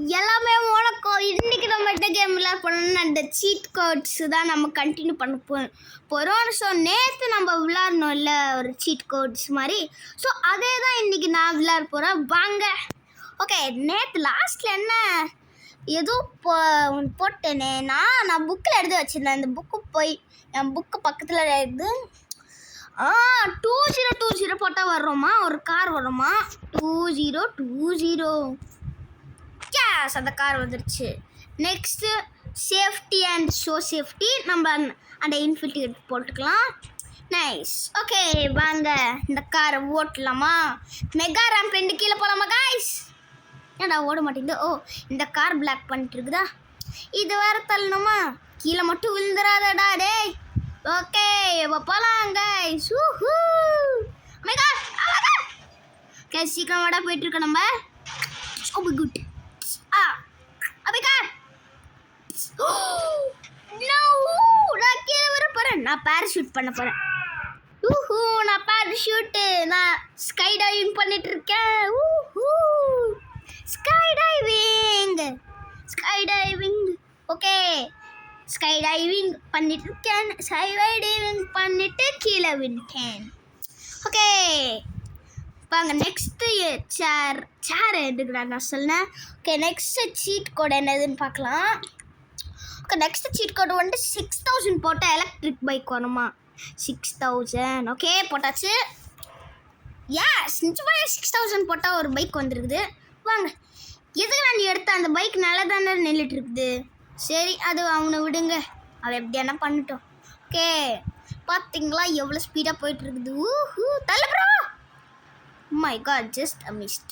எல்லாமே உனக்கு இன்னைக்கு நம்ம இந்த கேம் விளையாடணும்னு அந்த சீட் கோட்ஸ் தான் நம்ம கண்டினியூ பண்ண போகிறோம். ஸோ நேற்று நம்ம விளையாடணும் இல்லை ஒரு சீட் கோட்ஸ் மாதிரி. ஸோ அதே தான் இன்றைக்கி நான் விளையாட போகிறேன். வாங்க. ஓகே, நேற்று லாஸ்ட்டில் என்ன எதுவும் போட்டேனே நான் புக்கில் எடுத்து வச்சுருந்தேன். அந்த புக்கு போய் என் புக்கு பக்கத்தில் இருக்குது. 2020 போட்டால் வர்றோமா, ஒரு கார் வரோமா. 2020 கேஸ் அந்த கார் வந்துருச்சு. நெக்ஸ்ட்டு சேஃப்டி அண்ட் சேஃப்டி நம்ம அந்த இன்ஃபினிட்டி போட்டுக்கலாம். நைஸ். ஓகே வாங்க இந்த காரை ஓட்டலாமா. மெகா ரேம்ப் 2 கீழே போகலாமா காய்ஸ்? ஏன்டா ஓட மாட்டேங்குது? ஓ, இந்த கார் பிளாக் பண்ணிட்டு இருக்குதா? இது வேறு தள்ளணுமா? கீழே மட்டும் விழுந்துடாதடா டேய். ஓகே போகலாம் கைஸ். மெகா கே சீக்கிரம் வாடா, போயிட்டுருக்கோம் நம்ம. ஓ குட். நான் கீழே வர போகிறேன். நான் பேராஷூட் பண்ண போகிறேன். நான் பேராஷூட்டு நான் ஸ்கை டைவிங் பண்ணிட்டு இருக்கேன். Sky diving okay, sky diving பண்ணிட்டு இருக்கேன். ஸ்கை டைவிங் பண்ணிட்டு கீழே விட்டேன். ஓகே வாங்க நெக்ஸ்ட்டு சேர் எடுக்கிறா நான் சொன்னேன். ஓகே நெக்ஸ்ட்டு சீட் கோட் என்னதுன்னு பார்க்கலாம். ஓகே நெக்ஸ்ட்டு சீட் கோடு வந்துட்டு 6000 போட்டால் எலக்ட்ரிக் பைக் வருமா? 6000 ஓகே போட்டாச்சு. எஸ் நிச்சயமாக 6000 போட்டால் ஒரு பைக் வந்துருக்குது. வாங்க, எதுக்கு நான் எடுத்த அந்த பைக் நல்லா தானே நின்றுட்டு இருக்குது. சரி அது அவனை விடுங்க, அவன் எப்படி என்ன பண்ணிட்டோம். ஓகே பார்த்தீங்களா எவ்வளோ ஸ்பீடாக போயிட்டுருக்குது. தள்ள bro. My God just missed.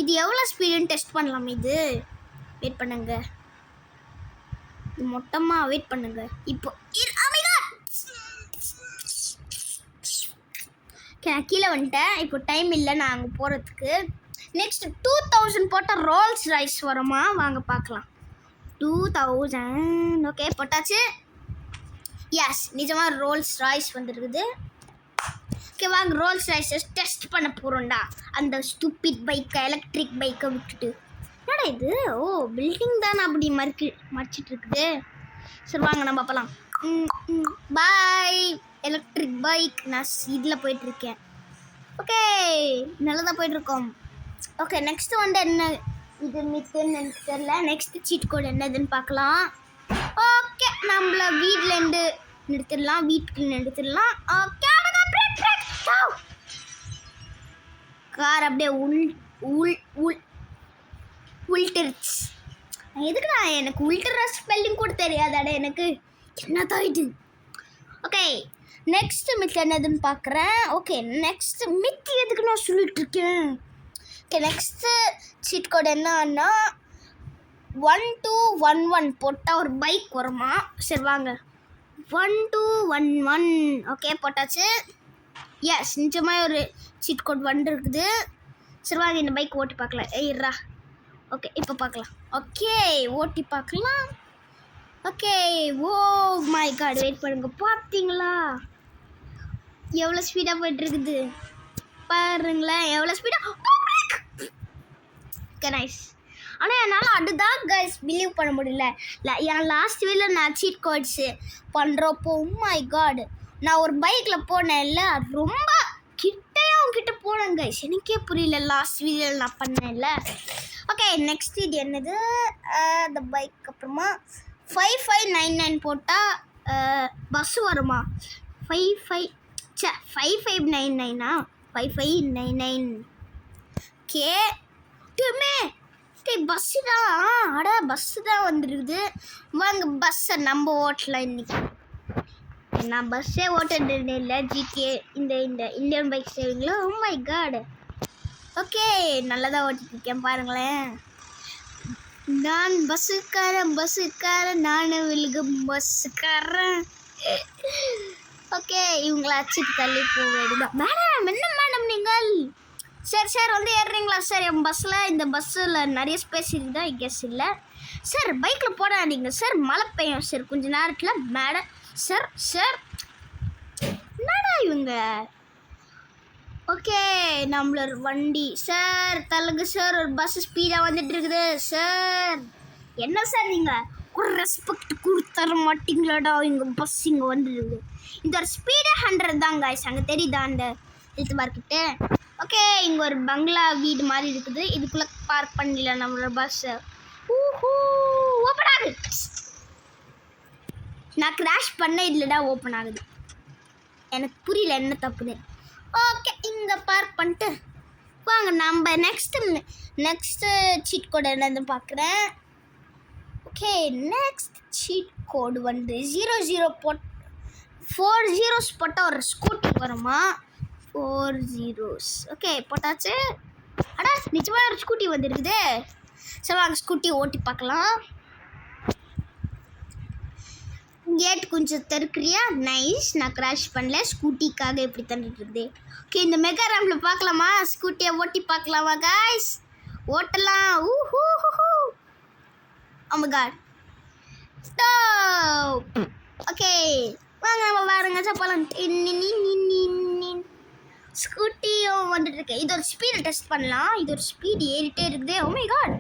இது எவ்வளோ ஸ்பீடுன்னு டெஸ்ட் பண்ணலாம். இது வெயிட் பண்ணுங்க, மொத்தமாக வெயிட் பண்ணுங்க. இப்போ கீழே வந்துட்டேன். இப்போ டைம் இல்லை நான் அங்கே போகிறதுக்கு. நெக்ஸ்ட் 2000 போட்டால் ரோல்ஸ் ரைஸ் வருமா? வாங்க பார்க்கலாம். 2000 ஓகே போட்டாச்சு. எஸ் நிஜமாக ரோல்ஸ் ராய்ஸ் வந்துருக்குது. ஓகே வாங்க ரோல்ஸ் ராய்ஸஸ் டெஸ்ட் பண்ண போகிறோம்டா. அந்த ஸ்டூபிட் பைக்கை எலக்ட்ரிக் பைக்கை விட்டுட்டு. என்னடா இது? ஓ பில்டிங் தானே அப்படி மறைச்சிட்டு இருக்குது. சரி வாங்க நம்ம பார்க்கலாம். பாய் எலக்ட்ரிக் பைக். நான் இதில் போயிட்டுருக்கேன். ஓகே நல்லா தான் போயிட்டுருக்கோம். ஓகே நெக்ஸ்ட்டு வந்து என்ன இது மித்துன்னு எனக்கு தெரியல. நெக்ஸ்ட்டு சீட் கோட் என்னதுன்னு பார்க்கலாம். ஓகே நம்மள வீட்டிலேருந்து நிறுத்திடலாம், வீட்டுக்கு நிறுத்திடலாம். ஓகே கார் அப்படியே உள்ட்டுருச்சு. எதுக்குடா எனக்கு உள்ட்டுற ஸ்பெல்லிங் கூட தெரியாதாடா எனக்கு. என்னதான் இது? ஓகே நெக்ஸ்ட்டு மித்து என்னதுன்னு பார்க்குறேன். ஓகே நெக்ஸ்ட்டு மித்து எதுக்கு நான் சொல்லிட்டு இருக்கேன். ஓகே நெக்ஸ்ட்டு சீட் கோட் என்னன்னா 1211 போட்டால் ஒரு பைக் வருமா? சரி வாங்க 1211 ஓகே போட்டாச்சு. எஸ் நிஜமாக ஒரு சீட் கோட் வந்துருக்குது. சரி வாங்க இந்த பைக் ஓட்டி பார்க்கலாம். ஏய்ரா ஓகே இப்போ பார்க்கலாம். ஓகே ஓட்டி பார்க்கலாம். Okay oh my God wait பண்ணுங்க. பார்த்தீங்களா எவ்வளோ ஸ்பீடாக போய்ட்டுருக்குது பாருங்களேன், எவ்வளோ ஸ்பீடாக. Okay nice. ஆனால் என்னால் அதுதான் கைஸ் பிலீவ் பண்ண முடியல. என் லாஸ்ட் வீடியோவில் நான் சீட் கோட்ஸு பண்ணுறப்போ மை காட் நான் ஒரு பைக்கில் போனேன் இல்லை, ரொம்ப கிட்ட போனேன் கைஸ். எனக்கே புரியல லாஸ்ட் வீடியோவில் நான் பண்ணேன்ல. ஓகே நெக்ஸ்ட் இது என்னது அந்த பைக். அப்புறமா 5599 போட்டால் பஸ்ஸு வருமா? 5599 5599 கே டே பஸ்ஸு தான். அடா பஸ்ஸு தான் வந்துருக்குது. வாங்க பஸ்ஸை நம்ம ஓட்டலாம் இன்றைக்கி. நான் பஸ்ஸே ஓட்டுறது இல்லை. ஜிகே இந்த இந்தியன் பைக் சேவிங்களா? Oh my god. ஓகே நல்லா தான் ஓட்டிருக்கேன் பாருங்களேன். நான் பஸ்ஸுக்காரன் நானும் விழுகும் பஸ்ஸுக்காரன். ஓகே இவங்கள அச்சுட்டு தள்ளி போக வேண்டியதான். மேடம் என்ன மேடம் நீங்கள்? சரி சார் வந்து ஏறுறீங்களா சார் என் பஸ்ஸில்? இந்த பஸ்ஸில் நிறைய ஸ்பேஸ் இருக்குதா? கெஸ் இல்லை சார். பைக்கில் போடாதீங்க சார், மழை பெய்யும் சார் கொஞ்சம் நேரத்தில். மேடம் சார் என்னடா இவங்க ஓகே நம்மளோட வண்டி சார் தள்ளுங்க சார், ஒரு பஸ் ஸ்பீடாக வந்துட்டு இருக்குது சார். என்ன சார் நீங்கள் ஒரு ரெஸ்பெக்ட் கொடுத்தர மாட்டீங்களாடா, இங்கே பஸ் இங்கே வந்துடுது. இந்த ஒரு ஸ்பீடு 100 தான் காய்ஸ், அங்கே தெரியுதா அந்த ஹெல்த் மார்க்கெட்டு. ஓகே இங்கே ஒரு பங்களா வீடு மாதிரி இருக்குது, இதுக்குள்ளே பார்க் பண்ணல நம்மளோட பஸ்ஸை. ஓப்பன் ஆகுது. நான் கிராஷ் பண்ண இல்லைடா ஓப்பன் ஆகுது. எனக்கு புரியல என்ன தப்புன்னு. ஓகே இங்கே பார்க் பண்ணிட்டு வாங்க நம்ம நெக்ஸ்ட்டு சீட் கோடு என்னன்னு பார்க்குறேன். ஓகே நெக்ஸ்ட் சீட் கோடு வந்து 00 4 zeros போட்டால் ஒரு ஸ்கூட்டி வருமா? 4 zeros. ஓகே போட்டாச்சு. அடா நிஜமாக ஒரு ஸ்கூட்டி வந்துருக்குது. சரி வாங்க ஸ்கூட்டி ஓட்டி பார்க்கலாம். கேட் கொஞ்சம் திறக்கிறியா? நைஸ், நான் கிராஷ் பண்ணல, ஸ்கூட்டிக்காக எப்படி தந்துட்டு இருக்குது. ஓகே இந்த மெகா ரேம்பில் பார்க்கலாமா? ஸ்கூட்டியை ஓட்டி பார்க்கலாமா காய்ஸ்? ஓட்டலாம். Oh my god. Stop. Okay வாங்க நம்ம பாருங்க சப்பாலாம். ஸ்கூட்டியும் வந்துட்டு இருக்கு. இது ஒரு ஸ்பீடு டெஸ்ட் பண்ணலாம். இது ஒரு ஸ்பீடு ஏறிட்டே இருக்குது. Oh my god.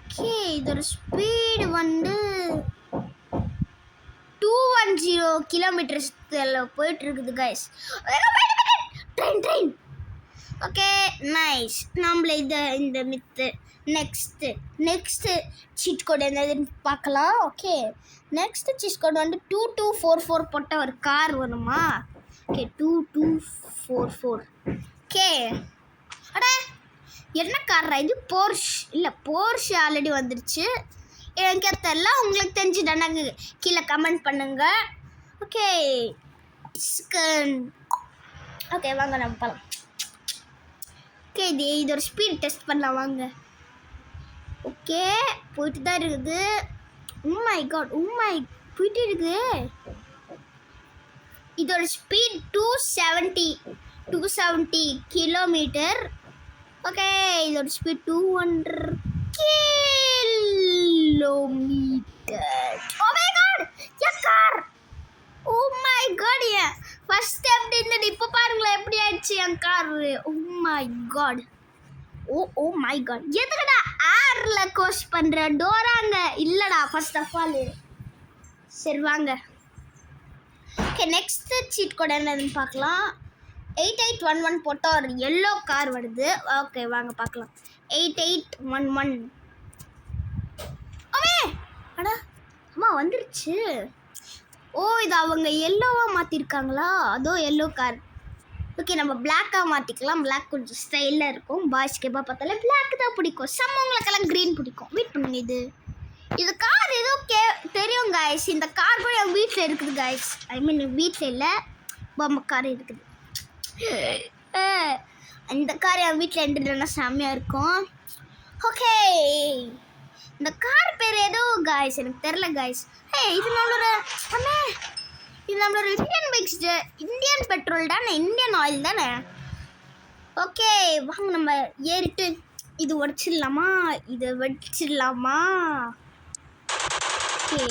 ஓகே இது ஒரு ஸ்பீடு வந்து 210 கிலோமீட்டர்ஸில் போயிட்டு இருக்குது கைஸ். ட்ரெயின். Okay nice. நம்மள இந்த மித்து நெக்ஸ்ட்டு சீட் கோடு என்னதுன்னு பார்க்கலாம். ஓகே நெக்ஸ்ட்டு சீட் கோடு வந்து 2244 போட்ட ஒரு கார் வருமா? ஓகே 2244. ஓகே அட என்ன கார்ரா இது? போர்ஷ் இல்லை, போர்ஷ் ஆல்ரெடி வந்துருச்சு. எனக்கு தெரியல, உங்களுக்கு தெரிஞ்சுதானே கீழே கமெண்ட் பண்ணுங்க. ஓகே ஓகே வாங்க நம்ம போகலாம். ஓகே இது ஒரு ஸ்பீட் டெஸ்ட் பண்ணலாம் வாங்க. ஓகே போயிட்டு தான் இருக்குது. உம்மை காட் போயிட்டு இருக்குது. இதோட ஸ்பீட் 270 கிலோமீட்டர். ஓகே இதோட speed 200 kilometre. Oh my god, N car. Oh my god, first step இருந்தது, இப்போ பாருங்களேன் எப்படி ஆயிடுச்சு என் car. Oh my god. Oh my god. எதுக்குடா ஏர்ல கோர்ஸ் பண்ற? டோராங்க இல்லடா ஃபர்ஸ்ட் ஆஃப் ஆல். சரி வாங்க. ஓகே நெக்ஸ்ட் சீட் கோட் என்னன்னு பார்க்கலாம். 8811 போட்டால் ஒரு எல்லோ கார் வருது. ஓகே வாங்க பார்க்கலாம். 8811. அடா அம்மா வந்துருச்சு. ஓ இது அவங்க எல்லோவாக மாற்றிருக்காங்களா? அதோ எல்லோ கார். ஓகே நம்ம பிளாக்காக மாற்றிக்கலாம். பிளாக் கொஞ்சம் ஸ்டைலாக இருக்கும். பாய்ஸ்க்கு எப்போ பார்த்தாலும் பிளாக் தான் பிடிக்கும். சம்மவங்களுக்கெல்லாம் க்ரீன் பிடிக்கும். வெயிட் பண்ணுங்க, இது கார் ஏதோ தெரியும் காய்ஸ். இந்த கார் கூட என் வீட்டில் இருக்குது காய்ஸ். ஐ மீன் வீட்டில் இல்லை, பொம்மை கார் இருக்குது. இந்த கார் என் வீட்டில் என்ட்ருனா செம்மையாக இருக்கும். ஓகே இந்த கார் பேர் ஏதோ காய்ஸ் எனக்கு தெரில காய்ஸ். இது நம்மளோட இந்தியன் பைக்ஸ், இந்தியன் பெட்ரோல் தானே, இந்தியன் ஆயில் தானே. ஓகே வாங்க நம்ம ஏறிட்டு இது உடச்சிடலாமா, இதை வெடிச்சிடலாமா? ஓகே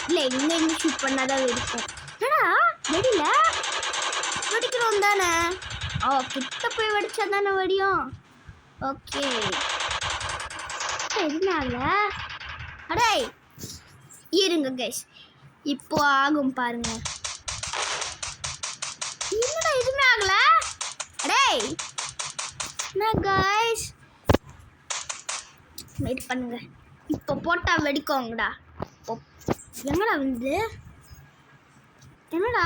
இல்லை எங்கே ஷூட் பண்ணாதான் வெடிக்கும். ஏடா வெடியில வெடிக்கிறோம் தானே. கிட்ட போய் வெடிச்சா தானே வெடியும். ஓகே எதுனால அடே இருங்க கைஸ், இப்போ ஆகும் பாருங்க. என்னடா எதுவுமே ஆகல. அடே என்ன கைஸ், வெயிட் பண்ணுங்க, இப்போ போட்டா வெடிக்கோங்கடா. எங்கடா வந்து என்னடா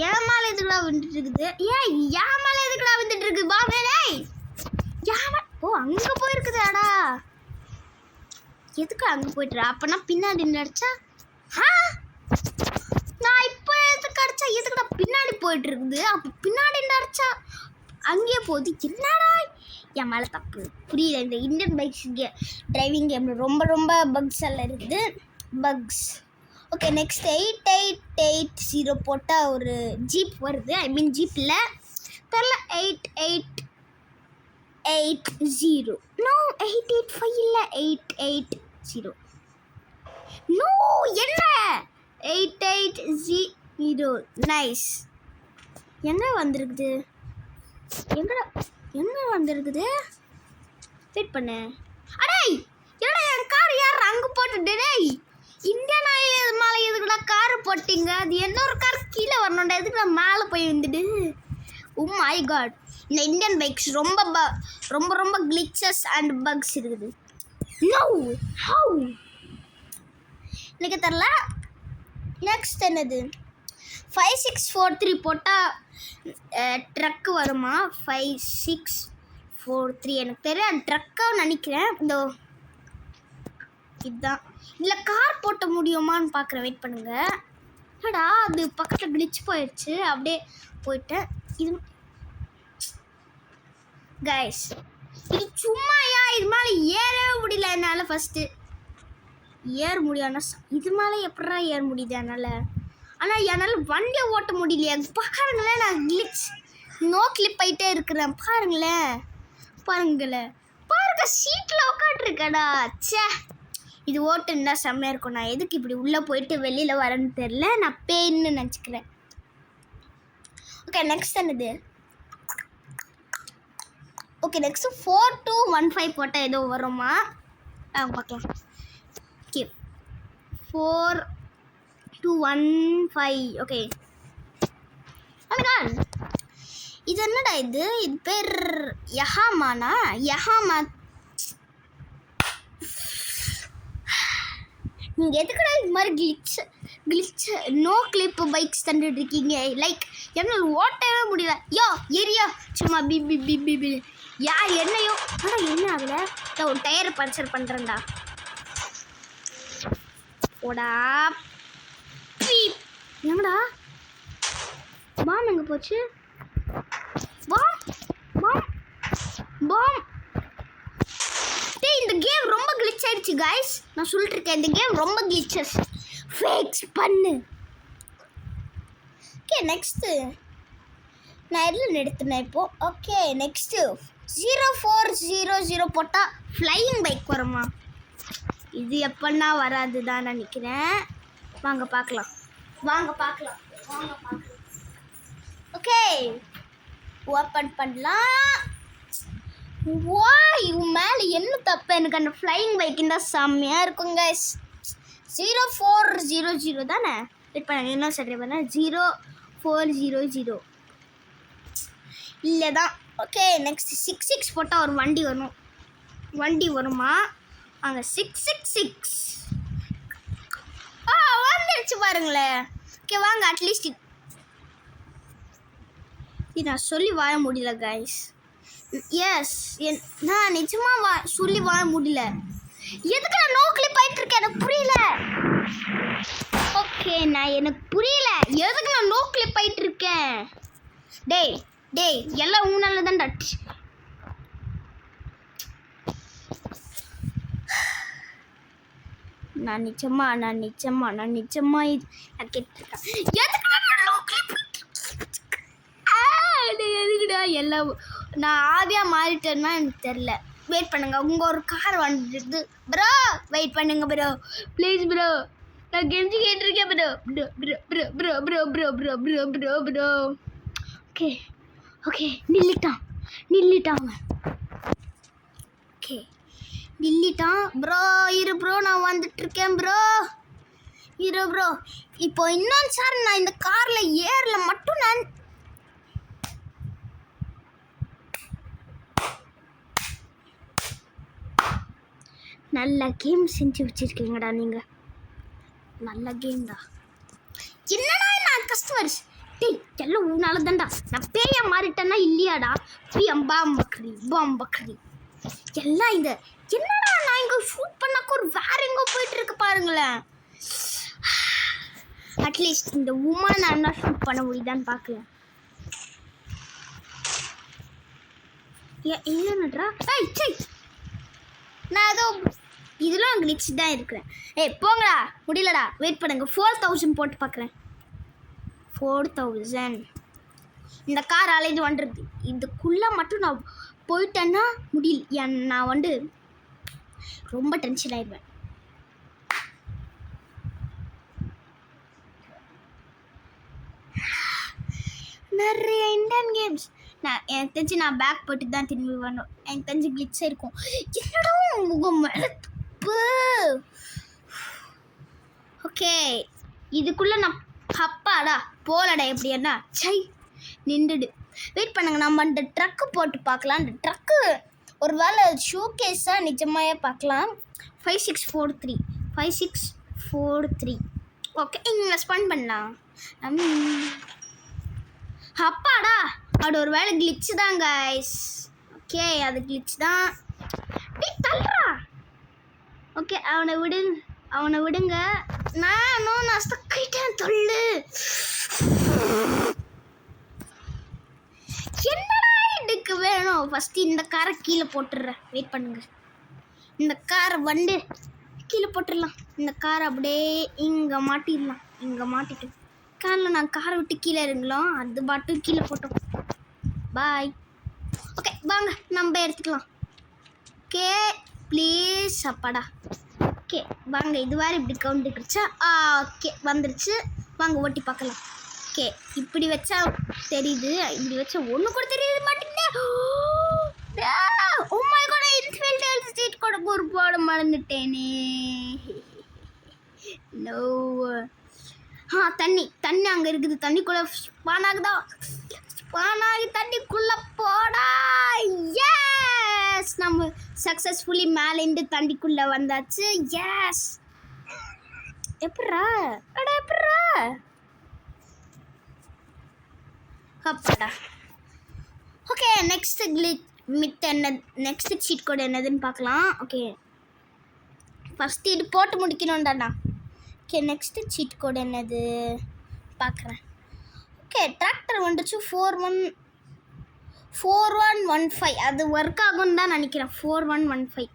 என் மேலே எதுக்குடா வந்துட்டு இருக்குது? என் மேலே எதுக்குடா வந்துட்டு இருக்கு? பாவேலே அங்கே போயிருக்குதாடா. எதுக்கு அங்கே போயிட்டுற? அப்போனா பின்னாடி நடிச்சா நான் இப்போ எதுக்கு அடிச்சா எதுக்குடா பின்னாடி போயிட்டு இருக்குது? அப்போ பின்னாடி நடிச்சா அங்கேயே போகுது. என்னடா என் மேலே தப்பு புரியல. இந்த இந்தியன் பைக்ஸ் டிரைவிங் கேமில் ரொம்ப பக்ஸ் எல்லாம் இருக்குது. பக்ஸ். ஓகே நெக்ஸ்ட் 8880 போட்டால் ஒரு ஜீப் வருது. ஐ மீன் ஜீப் இல்லை தெரில. 8880 நோ 885 இல்லை 880 நோ என்ன 880 நைஸ். என்ன வந்திருக்குது? எங்க வந்திருக்குது? வெயிட் பண்ணு. அடே என்னடா என் கார் யார் அங்கே போட்டுட்டு? டேய் இந்தியன் ஆயில் மேலே எதுக்குடா கார் போட்டிங்க? அது இன்னொரு கார் கீழே வரணும்டா. எதுக்கு நான் மேலே போய் வந்துட்டு? ஓ மை காட், இந்த இந்தியன் பைக்ஸ் ரொம்ப ரொம்ப ரொம்ப கிளிச்சஸ் அண்ட் பக்ஸ் இருக்குது. நோ ஹவு எனக்கு தெரியல. நெக்ஸ்ட் என்னது? 5643 போட்டால் ட்ரக்கு வருமா? 5643 எனக்கு தெரியல. ட்ரக்காக நினைக்கிறேன். இந்த இதுதான். இதில் கார் போட்ட முடியுமான்னு பார்க்குறேன். வெயிட் பண்ணுங்க. என்னடா அது பக்கத்தில் கிளிச் போயிடுச்சு. அப்படியே போயிட்டேன். இது கைஸ் இது சும்மாயா? இது மேலே ஏறவே முடியல என்னால். ஃபஸ்ட்டு ஏற முடியாதுன்னா இது மேலே எப்படா ஏற முடியுது என்னால்? ஆனால் என்னால் வண்டியை ஓட்ட முடியலையா? பாருங்களேன், நான் கிளிச் நோ கிளிப் ஆகிட்டே இருக்கிறேன். பாருங்க சீட்டில் உட்காந்துருக்கேடா. சே, இது ஓட்டுன்னா செம்மையாக இருக்கும். நான் எதுக்கு இப்படி உள்ளே போயிட்டு வெளியில் வரேன்னு தெரில. நான் பேன்னு நினச்சிக்கிறேன். ஓகே, நெக்ஸ்ட் என்னது? ஓகே, நெக்ஸ்ட்டு 4215 போட்டால் ஏதோ வருமா? பார்க்கலாம். ஓகே, 4215. ஓகே, இது என்னடா இது? இது பேர் யஹாமானா? யஹாமா. நீங்கள் எதுக்குடா இது மாதிரி கிளிச் நோ கிளிப் பைக்ஸ் தந்துட்டு இருக்கீங்க? லைக் என்னால் ஓட்டவே முடியல. யோ ஏரியா சும்மா பி பி பி பி பி யார் என்னையோ. ஆனால் என்ன ஆகலை. நான் ஒரு டயரை பஞ்சர் பண்ணுறேன்டா. ஓடா பீப். என்னடா பாம் எங்கே போச்சு? Bomb bomb bomb. இந்த கேம் ரொம்ப கிளிச் ஆயிடுச்சு கைஸ். நான் சொல்லிட்டு இருக்கேன், இந்த கேம் ரொம்ப கிளிச்சஸ். ஃபேக்ஸ் பண்ணு. ஓகே, நெக்ஸ்ட்டு நான் எதில் நிறுத்தினேன் இப்போது? ஓகே, நெக்ஸ்ட்டு 0400 போட்டால் ஃப்ளையிங் பைக் வருமா? இது எப்பன்னா வராது தான் நினைக்கிறேன். வாங்க பார்க்கலாம். ஓகே, ஓப்பன் பண்ணலாம். வா, இவன் மேலே என்ன தப்பு? எனக்கு அந்த ஃப்ளையிங் பைக் இருந்தால் செம்மையாக இருக்கும் கைஸ். 0400 தானே? வெயிட் பண்ண, இன்னும் சரி பண்ண. 0400 இல்லை தான். ஓகே, நெக்ஸ்ட் 66 போட்டால் ஒரு வண்டி வருமா? அங்கே 666 வந்துடுச்சு பாருங்களேன். ஓகே வாங்க, அட்லீஸ்ட் இது நான் சொல்லி வாழ முடியல கைஸ். எஸ், நான் நிஜமாக சொல்லி வாழ முடியல. எதுக்கு நான் நோ கிளிப் ஆகிட்டு இருக்கேன்? எனக்கு புரியல. ஓகே, எனக்கு புரியல எதுக்கு நான் நோ கிளிப் ஆகிட்டு இருக்கேன். டேய் எல்லாம் ஊனால தான் டச். நான் நிச்சயமா நான் கேட்டிருக்கேன். எதுக்கு எதுக்குடா எல்லாம் நான் ஆவியாக மாறிட்டேன்னா எனக்கு தெரில. வெயிட் பண்ணுங்க, உங்கள் ஒரு கார் வந்துடுது ப்ரோ. வெயிட் பண்ணுங்க ப்ரோ, ப்ளீஸ் ப்ரோ. நான் கெஞ்சி கேட்டிருக்கேன் ப்ரோ. ப்ரோ. ஓகே நில்லிட்டான். ஓகே நில்லிட்டான் ப்ரோ. இரு ப்ரோ, நான் வந்துட்டுருக்கேன் ப்ரோ. இரு ப்ரோ. இப்போ இன்னொன்று சார், நான் இந்த காரில் ஏறல மட்டும் நான் நல்ல கேம் செஞ்சு வச்சுருக்கீங்கடா நீங்கள். நல்ல கேம் தான். என்னடா நான் கஸ்டமர்ஸ் எல்லாம் உன்னால தான்டா. நான் பேயா மாறிட்டேன்னா இல்லையாடா? பாம் பக்ரி எல்லாம் இந்த என்னடா நான் இங்கே ஷூட் பண்ணாக்க ஒரு வேற எங்கோ போயிட்டு இருக்கு பாருங்களேன். அட்லீஸ்ட் இந்த உமனை நான் என்ன ஷூட் பண்ண முடியுதான்னு பார்க்கலாம். இல்லைன்றா நான் ஏதோ இதெல்லாம் கிளிச் தான் இருக்கிறேன். போங்கடா, முடியலடா. வெயிட் பண்ணுங்க, 4000 போட்டு பார்க்குறேன். 4000 இந்த கார் அலைஞ்சு வந்துருக்கு. இதுக்குள்ளே மட்டும் நான் போயிட்டேன்னா முடியல. நான் ரொம்ப டென்ஷன் ஆயிடுவேன். நிறைய இந்தியன் கேம்ஸ் எனக்கு தெரிஞ்சு நான் பேக் போட்டு தான் திரும்பி வரணும். எனக்கு தெரிஞ்சு கிளிட்ஸாக இருக்கும். என்னடா முகம் மேலே துப்பு. ஓகே, இதுக்குள்ளே நான் அப்பாடா போலடா எப்படி என்ன சை நின்றுடு. வெயிட் பண்ணுங்க, நம்ம அந்த ட்ரக்கு போட்டு பார்க்கலாம். அந்த ட்ரக்கு ஒரு வேளை ஷோ கேஸாக நிஜமாயே பார்க்கலாம். 5643 ஓகே, இங்கே ஸ்பெண்ட் பண்ணலாம். அப்பாடா அது ஒரு வேளை கிளிச்சு தான் கைஸ். ஓகே, அது கிளிச்சு தான். தள்ளுறா. ஓகே, அவனை விடுங்க. நான் ஸ்டக்கிட்டேன். தொல்லு என்னடா இதுக்கு வேணும். ஃபஸ்ட்டு இந்த காரை கீழே போட்டுடுறேன். வெயிட் பண்ணுங்க, இந்த காரை வண்டு கீழே போட்டுடலாம். இந்த காரை அப்படியே இங்கே மாட்டிடலாம். இங்கே மாட்டிட்டு காரில் நான் காரை விட்டு கீழே இருங்களோம், அது பாட்டும் கீழே போட்டோம். பாய். ஓகே வாங்க நம்ம எடுத்துக்கலாம். ஓகே ப்ளீஸ் அப்பாடா. ஓகே வாங்க, இது வேறு இப்படி கவுண்டுக்குருச்சா? ஓகே வந்துருச்சு. வாங்க ஓட்டி பார்க்கலாம். ஓகே, இப்படி வச்சா தெரியுது, இப்படி வச்சா ஒன்று கூட தெரியுது மாட்டேங்குது. ஓ மை காட், இன்ஃபில்டர் ஸ்ட்ரீட் கூட ஒரு போட மறந்துட்டேனே. நோ. தண்ணி அங்கே இருக்குது. தண்ணிக்குள்ளே ஸ்பான் ஆகுதா? ஸ்பான் ஆகி தண்ணிக்குள்ளே போடா. எஸ், நம்ம சக்ஸஸ்ஃபுல்லி மேலேருந்து தண்ணிக்குள்ளே வந்தாச்சு. எஸ். எப்படா அப்பாடா. Okay, next next cheat code என்னதுன்னு பார்க்கலாம். ஓகே, ஃபஸ்ட்டு இது போட்டு முடிக்கணும்டாண்ணா. ஓகே, நெக்ஸ்ட்டு சீட் கோட் என்னது பார்க்குறேன். ஓகே, டிராக்டர் வந்துச்சு. 4115 அது ஒர்க் ஆகும்னு தான் நினைக்கிறேன். 4115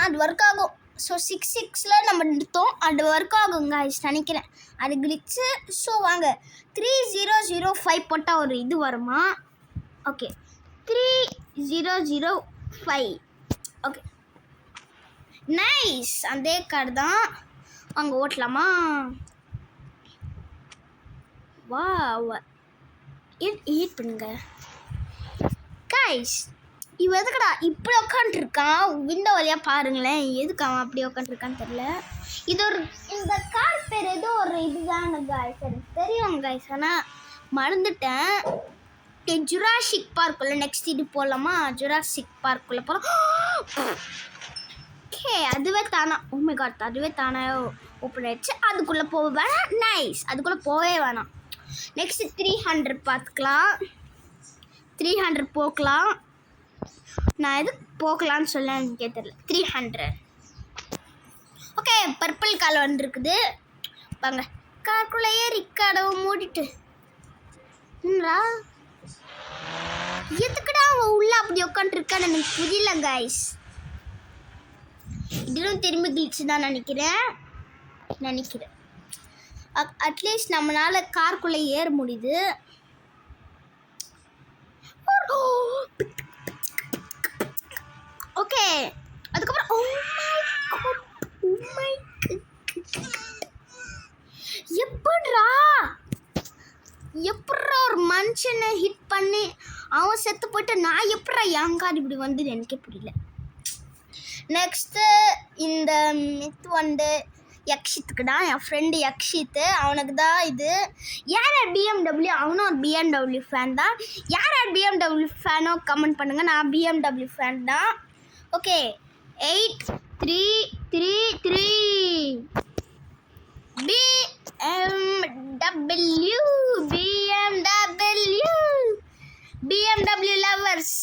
அது ஒர்க் ஆகும். ஸோ 66 நம்ம எடுத்தோம், அது ஒர்க் ஆகுங்க நினைக்கிறேன். அது கிளிச்சு. ஸோ வாங்க 3005 போட்டால் ஒரு இது வருமா? ஓகே 3005. ஓகே நைஸ், அதே கார் தான். அங்கே ஓட்டலாமா? வா ஈட் பண்ணுங்க கைஸ். இவன் எதுக்கடா இப்படி உட்காந்துருக்கான்? விண்டோ வழியாக பாருங்களேன், எதுக்கு அவன் அப்படி உட்காந்துருக்கான்னு தெரில. இந்த கார் பேர் ஏதோ ஒரு இதுதான காய்ஸ், எனக்கு தெரியும் காய்ஸ், ஆனால் மறந்துட்டேன். ஜுராசிக் பார்க்குள்ளே நெக்ஸ்ட் இது போகலாமா? ஜுராசிக் பார்க்குள்ளே போகலாம். ஓகே, அதுவே தானா. ஓ மை காட், அதுவே தானே ஓப்பன் ஆயிடுச்சு. அதுக்குள்ளே போக வேணாம். நைஸ், அதுக்குள்ளே போகவே வேணாம். நெக்ஸ்ட் 300 பார்த்துக்கலாம். 300 போக்கலாம். நான் எதுக்கு போக்கலான்னு சொல்ல எனக்கே தெரியல. 300. ஓகே, பர்பிள் கால் வந்துருக்குது. வாங்க காருக்குள்ளேயே ரிக்கார்டவை மூடிட்டு என்னடா எதுக்குடா அவன் உள்ள அப்படி உட்காந்துருக்கான்னு எனக்கு புரியல கைஸ். இதுவும் திரும்பி கிளிச்சு தான் நினைக்கிறேன். அட்லீஸ்ட் நம்மளால காருக்குள்ளே ஏற முடியுது. ஓகே, அதுக்கப்புறம் எப்படா ஒரு மனுஷனை ஹிட் பண்ணி அவன் செத்து போயிட்டு நான் எப்படா என் கார் இப்படி வந்தது எனக்கே புரியல. நெக்ஸ்ட்டு இந்த மித் வந்து யக்ஷித்துக்கு தான், என் ஃப்ரெண்டு யக்ஷித்து, அவனுக்கு தான் இது. யார் BMW, அவனும் ஒரு BMW ஃபேன் தான். யார் BMW ஃபேனோ கமெண்ட் பண்ணுங்கள். நான் BMW ஃபேன் தான். Okay 8333 BMW lovers.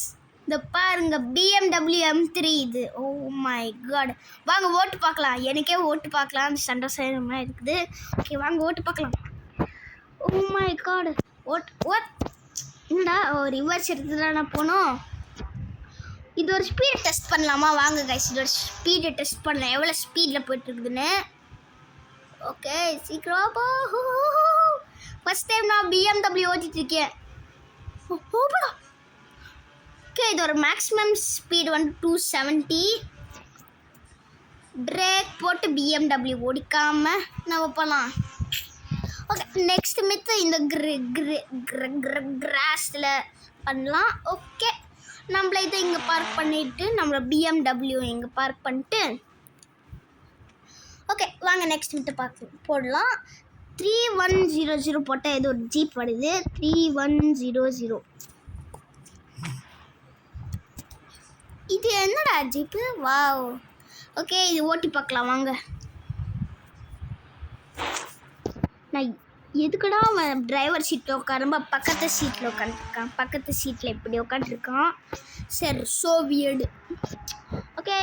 இந்த பாருங்க BMW M3 இது. ஓ மை காட், வாங்க ஓட்டு பார்க்கலாம். எனக்கே ஓட்டு பார்க்கலாம் சந்தோஷமாக இருக்குது. ஓகே வாங்க ஓட்டு பார்க்கலாம். ஓ மை காட், என்னடா ரிவர்ஸ் எடுத்துதான் நான் போனோம். இது ஒரு ஸ்பீடை டெஸ்ட் பண்ணலாமா? வாங்க கைஸ், இது ஒரு ஸ்பீடை டெஸ்ட் பண்ணலாம், எவ்வளோ ஸ்பீடில் போயிட்டுருக்குதுன்னு. ஓகே சீக்கிரம் போ. ஃபஸ்ட் டைம் நான் BMW ஓட்டிகிட்ருக்கேன். ஓகே, இது ஒரு மேக்ஸிமம் ஸ்பீடு வந்து 270. பிரேக் போட்டு BMW ஓடிக்காமல் நம்ம போகலாம். ஓகே, நெக்ஸ்ட் மித்து இந்த கிராஸில் பண்ணலாம். ஓகே, நம்மள இதை இங்கே பார்க் பண்ணிவிட்டு நம்மளை BMW இங்கே பார்க் பண்ணிட்டு ஓகே வாங்க நெக்ஸ்ட் விட்டு போடலாம். 3100 போட்டால் ஏதோ ஒரு ஜீப் வருது. 3100 இது என்னடா ஜீப்பு? வாவ். ஓகே இது ஓட்டி பார்க்கலாம் வாங்க. நான் எதுக்குடா அவன் டிரைவர் சீட்டில் உட்காரும்ப பக்கத்து சீட்டில் உட்காந்துருக்கான். பக்கத்து சீட்டில் இப்படி உட்காந்துருக்கான். சரி ஸோ வியர்டு. ஓகே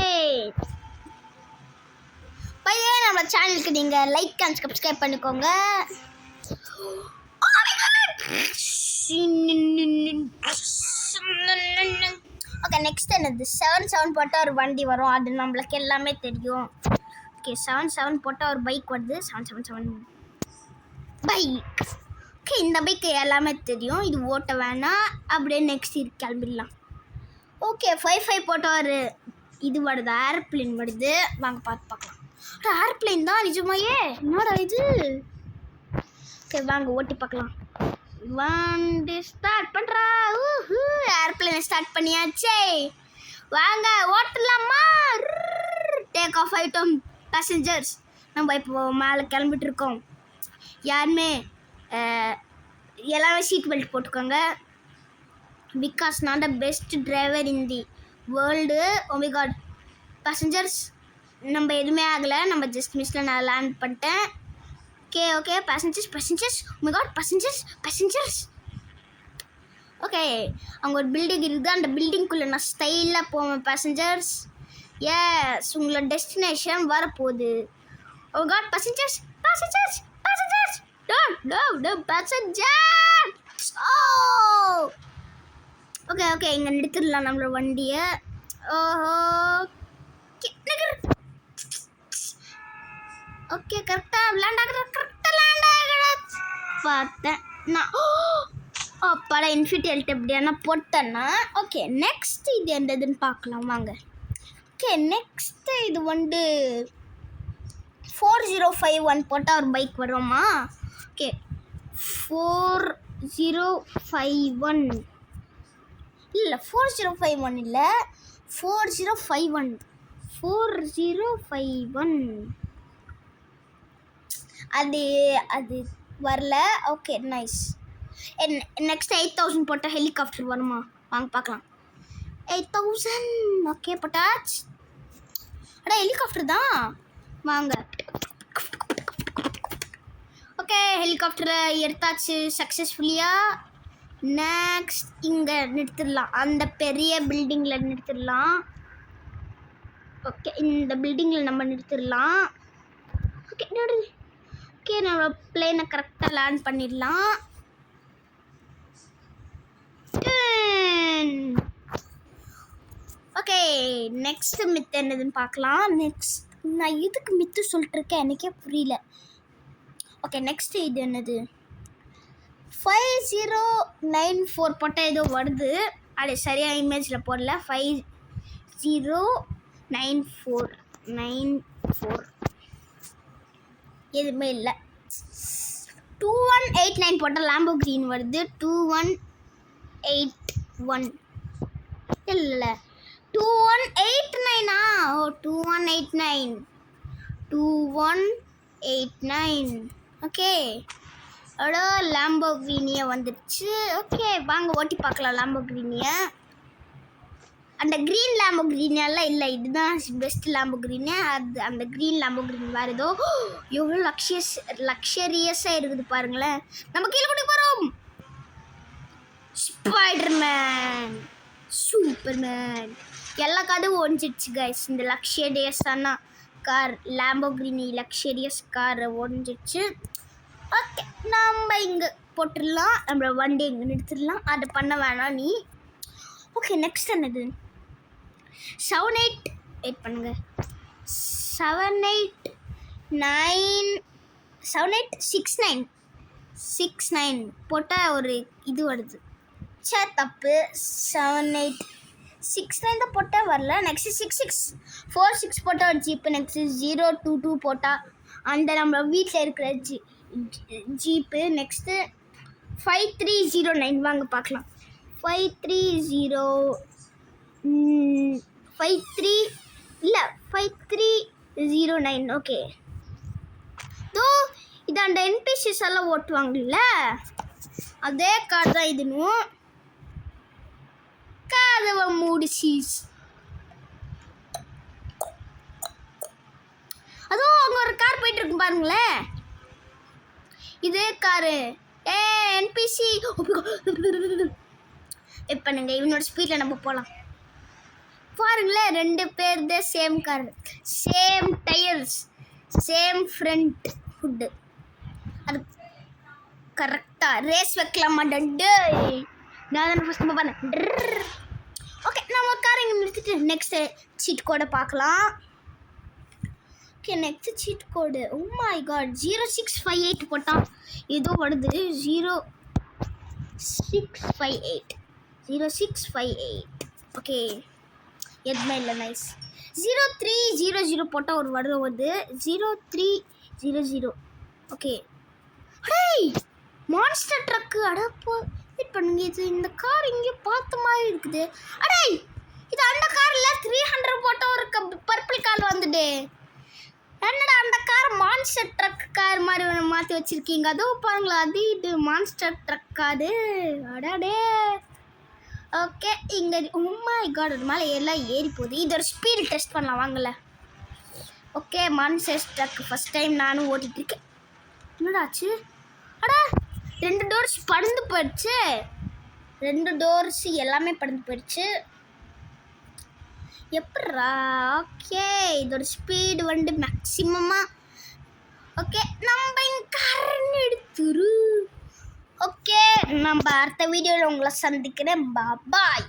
பையன் நம்ம சேனலுக்கு நீங்கள் லைக் அண்ட் சப்ஸ்கிரைப் பண்ணிக்கோங்க. ஓகே நெக்ஸ்ட் என்னது 77 போட்டால் ஒரு வண்டி வரும். அது நம்மளுக்கு எல்லாமே தெரியும். ஓகே 77 போட்டால் ஒரு பைக் வருது. 777 பைக். ஓகே இந்த பைக் எல்லாமே தெரியும். இது ஓட்ட வேணாம். அப்படியே நெக்ஸ்ட் இது கிளம்பிடலாம். ஓகே 55 போட்டால் ஒரு இது வருது. ஏர்பிளேன் வருது. வாங்க பார்க்கலாம். ஒரு ஏர்பிளேன் தான் நிஜமாயே. என்னடா இது? ஓகே வாங்க ஓட்டி பார்க்கலாம். வண்டி ஸ்டார்ட் பண்ணுறா. ஏர்பிளேனை ஸ்டார்ட் பண்ணியாச்சே. வாங்க ஓட்டலாமா? டேக் ஆஃப் ஆகிட்டோம் பேசஞ்சர்ஸ். நம்ம இப்போ மேலே கிளம்பிட்டு இருக்கோம். யாருமே எல்லாமே சீட் பெல்ட் போட்டுக்கோங்க. பிகாஸ் நான் the best driver in the world. Oh my God passengers நம்ம எதுவுமே ஆகலை. நம்ம ஜஸ்ட் மிஸ்ல நான் லேண்ட் பண்ணிட்டேன். Okay okay passengers oh my God passengers okay அங்கே ஒரு பில்டிங் இருக்குது. அந்த பில்டிங்குள்ளே நான் ஸ்டைலாக போவேன் பேசஞ்சர்ஸ். எஸ் உங்களோட டெஸ்டினேஷன் வரப்போகுது. ஓ காட் பேசஞ்சர்ஸ் ஓகே ஓகே இங்கே நிறுத்திடலாம் நம்மளோட வண்டியை. ஓஹோ ஓகே கரெக்டாக லேண்ட் ஆகுது. பார்த்தேன் நான். அப்பாடா இன்ஃபினிட்டி எப்படியானா போட்டேன்னா. ஓகே நெக்ஸ்ட் இது என்னதுன்னு பார்க்கலாம் வாங்க. ஓகே நெக்ஸ்ட்டு இது வந்து 4051 போட்டால் ஒரு பைக் வருமா? ஓகே 4051 இல்லை 4051 இல்லை 4051 அது வரல. Okay nice. நெக்ஸ்ட் 8000 போட்டால் ஹெலிகாப்டர் வருமா? வாங்க பார்க்கலாம். 8000 ஓகே போட்டாச். அடா ஹெலிகாப்டர் தான். வாங்க ஓகே ஹெலிகாப்டரை எடுத்தாச்சு சக்ஸஸ்ஃபுல்லியாக. நெக்ஸ்ட் இங்கே நிறுத்திடலாம். அந்த பெரிய பில்டிங்கில் நிறுத்திடலாம். ஓகே இந்த பில்டிங்கில் நம்ம நிறுத்திடலாம். ஓகே ஓகே நம்ம பிளேனை கரெக்டாக லேண்ட் பண்ணிடலாம். ஓகே நெக்ஸ்ட் மித்து என்னதுன்னு பார்க்கலாம். நெக்ஸ்ட் நான் இதுக்கு மித்து சொல்லிட்டுருக்கேன் எனக்கே புரியல. ஓகே நெக்ஸ்ட் இது என்னது 5094 போட்டால் ஏதோ வருது. அது சரியாக இமேஜில் போடல. 5094 எதுவுமே இல்லை. 2189 போட்டால் லாம்போகிரினி வருது. 2181 இல்லை 2189 ஓ 2189 ஓகே அடோ லாம்போகிரினியை வந்துடுச்சு. ஓகே வாங்க ஓட்டி பார்க்கலாம் லாம்போகிரினியை. அந்த க்ரீன் லாம்போகிரினியெல்லாம் இல்லை. இதுதான் பெஸ்ட் லாம்போகிரினி. அது அந்த க்ரீன் லாம்போகிரினி வேறு ஏதோ எவ்வளோ லக்ஷரியஸாக இருக்குது பாருங்களேன். நம்ம கீழே கூட்டி போகிறோம். ஸ்பைடர்மேன் சூப்பர்மேன் எல்லா கதவும் ஒழிஞ்சிடுச்சு கைஸ். இந்த லக்ஷரியஸான கார் லாம்போகிரினி லக்ஷரியஸ் காரை ஒழிஞ்சிடுச்சு. ஓகே நம்ம இங்கே போட்டுடலாம். நம்மளோட வண்டி இங்கே நிறுத்திடலாம். அதை பண்ண வேணாம் நீ. ஓகே நெக்ஸ்ட் என்னது 78 வெயிட் பண்ணுங்க 7869 போட்டால் ஒரு இது வருது. தப்பு 7869 தான் போட்டால் வரல. நெக்ஸ்ட்டு 6646 போட்டால் ஒரு ஜீப்பு. நெக்ஸ்ட்டு 022 போட்டால் அந்த நம்ம வீட்டில் இருக்கிற ஜீப்பு. நெக்ஸ்ட்டு 5309 வாங்க பார்க்கலாம். 530 53 இல்லை 5309. ஓகே, தோ இது அந்த என்பிசிஸ் எல்லாம் ஓட்டுவாங்கல்ல, அதே கார் தான் இதுனும். கதவை மூடிச்சீஸ். அதுவும் அங்கே ஒரு கார் போயிட்டு இருக்கு பாருங்களேன், இதே காரு. என்பிசி பண்ணுங்க, இவனோட ஸ்பீடில் நம்ம போகலாம். பாருங்களேன், 2 பேர் தான் same car, same tyres, same front hood. அது கரெக்டாக ரேஸ் வைக்கலாமா? டே நான் தானே ஃபஸ்ட் நம்ம பண்ணேன். ஓகே, நம்ம கார் இங்கே நிறுத்திட்டு நெக்ஸ்ட்டு சீட் கோடை பார்க்கலாம். Okay, next cheat code. Oh my God, 0658 போட்டான். ஏதோ வருது 0658. 0658. ஓகே, எதுவுமே இல்லை. நைஸ். 0300 போட்டால் ஒரு வருது 0300. Okay, hey monster truck. அடப்போ வெயிட் பண்ணுங்க, இது இந்த கார் இங்கே பார்த்த மாதிரி இருக்குது. அடே இது அந்த காரில் 300 போட்டால் ஒரு பர்பிள் கார் வந்துடு. என்னடா அந்த கார் மான்ஸ்டர் ட்ரக் கார் மாதிரி மாற்றி வச்சுருக்கீங்க. அதுவும் பாருங்களா, அது இது மான்ஸ்டர் ட்ரக் காரு. அடாடே. ஓகே, இங்கே உம்மா காட் ஒரு மேலே எல்லாம் ஏறி போகுது. இது ஒரு ஸ்பீடு டெஸ்ட் பண்ணலாம் வாங்கல. Okay, monster drug first time நானும் ஓட்டிகிட்ருக்கேன். என்னடாச்சு? அடா 2 டோர்ஸ் பறந்து போயிடுச்சு. 2 டோர்ஸ் எல்லாமே பறந்து போயிடுச்சு. எப்பட்றா? ஓகே, இதோட ஸ்பீடு வந்து மேக்ஸிமமாக. ஓகே, நம்ம இங்கே காரன் எடுத்துரு. ஓகே, நம்ம அடுத்த வீடியோவில் உங்களை சந்திக்கிறேன். பாய்.